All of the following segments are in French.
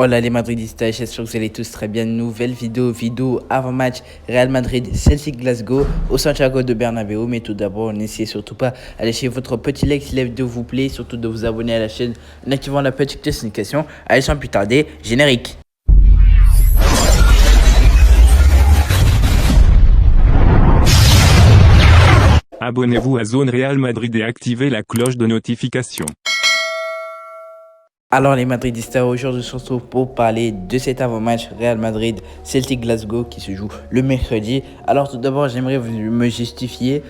Hola les Madridistas, j'espère que vous allez tous très bien. Nouvelle vidéo avant-match Real Madrid Celtic Glasgow au Santiago de Bernabéu. Mais tout d'abord, n'essayez surtout pas à lâcher votre petit like si la vidéo vous plaît, surtout de vous abonner à la chaîne en activant la petite notification. Allez, sans plus tarder, générique. Abonnez-vous à Zone Real Madrid et activez la cloche de notification. Alors les Madridistas, aujourd'hui on se retrouve pour parler de cet avant-match Real Madrid Celtic Glasgow qui se joue le mercredi. Alors tout d'abord j'aimerais me justifier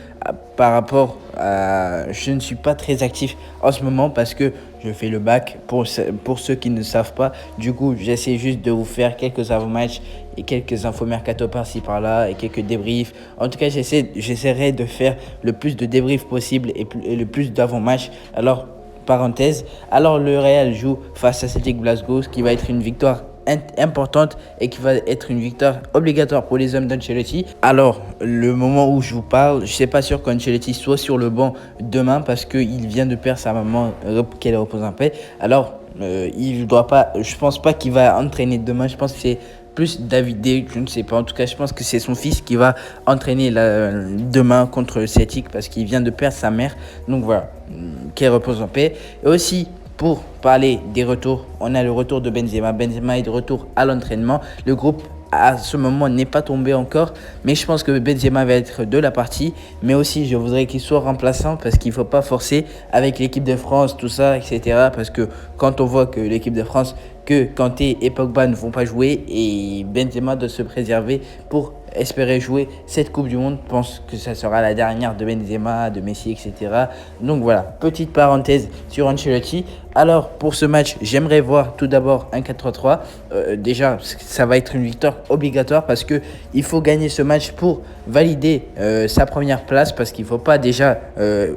par rapport à... Je ne suis pas très actif en ce moment parce que je fais le bac pour ceux qui ne savent pas. Du coup j'essaie juste de vous faire quelques avant-matchs et quelques infos mercato par-ci par-là et quelques débriefs. En tout cas j'essaierai de faire le plus de débriefs possible et le plus d'avant-matchs. Alors parenthèse. Alors le Real joue face à Celtic Glasgow, ce qui va être une victoire importante et qui va être une victoire obligatoire pour les hommes d'Ancelotti. Alors le moment où je vous parle, je ne suis pas sûr qu'Ancelotti soit sur le banc demain parce qu'il vient de perdre sa maman qu'elle repose en paix. Alors il doit pas, je pense pas qu'il va entraîner demain. Je pense que c'est plus David, je ne sais pas. En tout cas, je pense que c'est son fils qui va entraîner demain contre Celtic parce qu'il vient de perdre sa mère. Donc voilà, qu'elle repose en paix. Et aussi, pour parler des retours, on a le retour de Benzema. Benzema est de retour à l'entraînement. Le groupe à ce moment n'est pas tombé encore, mais je pense que Benzema va être de la partie. Mais aussi je voudrais qu'il soit remplaçant parce qu'il ne faut pas forcer avec l'équipe de France, tout ça, etc. Parce que quand on voit que l'équipe de France, que Kanté et Pogba ne vont pas jouer et Benzema doit se préserver pour espérer jouer cette Coupe du Monde. Je pense que ça sera la dernière de Benzema, de Messi, etc. Donc voilà, petite parenthèse sur Ancelotti. Alors pour ce match, j'aimerais voir tout d'abord un 4-3-3. Déjà, ça va être une victoire obligatoire parce qu'il faut gagner ce match pour valider sa première place, parce qu'il ne faut pas déjà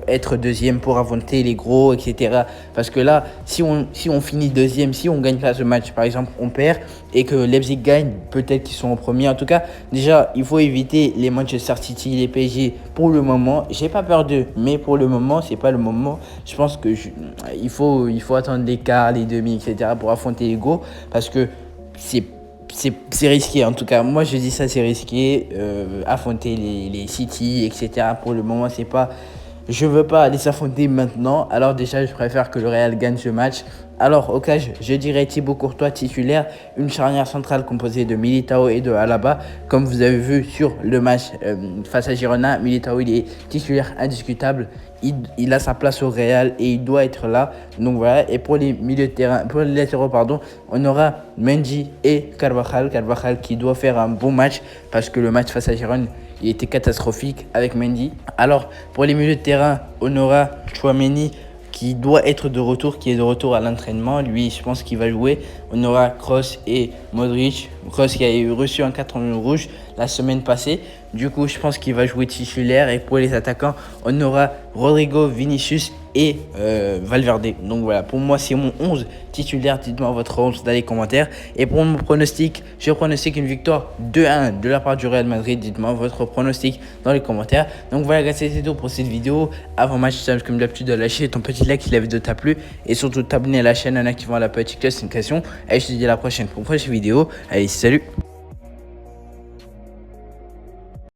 être deuxième pour affronter les gros, etc. Parce que là, si on finit deuxième, si on ne gagne pas ce match, par exemple, on perd, et que Leipzig gagne, peut-être qu'ils sont en premier. En tout cas, déjà, il faut éviter les Manchester City, les PSG pour le moment. J'ai pas peur d'eux, mais pour le moment, c'est pas le moment. Je pense que il faut attendre les quarts, les demi, etc. pour affronter les gros, parce que c'est risqué. En tout cas, moi je dis ça, c'est risqué. Affronter les City, etc. Pour le moment, c'est pas... Je veux pas les affronter maintenant. Alors déjà, je préfère que le Real gagne ce match. Alors, au cas, je dirais Thibaut Courtois titulaire, une charnière centrale composée de Militao et de Alaba. Comme vous avez vu sur le match face à Girona, Militao, il est titulaire indiscutable. Il a sa place au Real et il doit être là. Donc voilà. Et pour les milieux de terrain, pour les latéraux, pardon, on aura Mendy et Carvajal. Carvajal qui doit faire un bon match parce que le match face à Girona, il était catastrophique avec Mendy. Alors, pour les milieux de terrain, on aura Tchouaméni qui doit être de retour, qui est de retour à l'entraînement. Lui, je pense qu'il va jouer. On aura Kroos et Modric. Kroos qui a reçu un carton rouge la semaine passée. Du coup, je pense qu'il va jouer titulaire. Et pour les attaquants, on aura Rodrigo, Vinicius et Valverde. Donc voilà, pour moi, c'est mon 11 titulaire. Dites-moi votre 11 dans les commentaires. Et pour mon pronostic, je pronostique une victoire 2-1 de la part du Real Madrid. Dites-moi votre pronostic dans les commentaires. Donc voilà, c'est tout pour cette vidéo. Avant match, comme d'habitude, de lâcher ton petit like si la vidéo t'a plu. Et surtout, t'abonner à la chaîne en activant la petite notification. Allez, je te dis à la prochaine pour une prochaine vidéo. Allez, salut!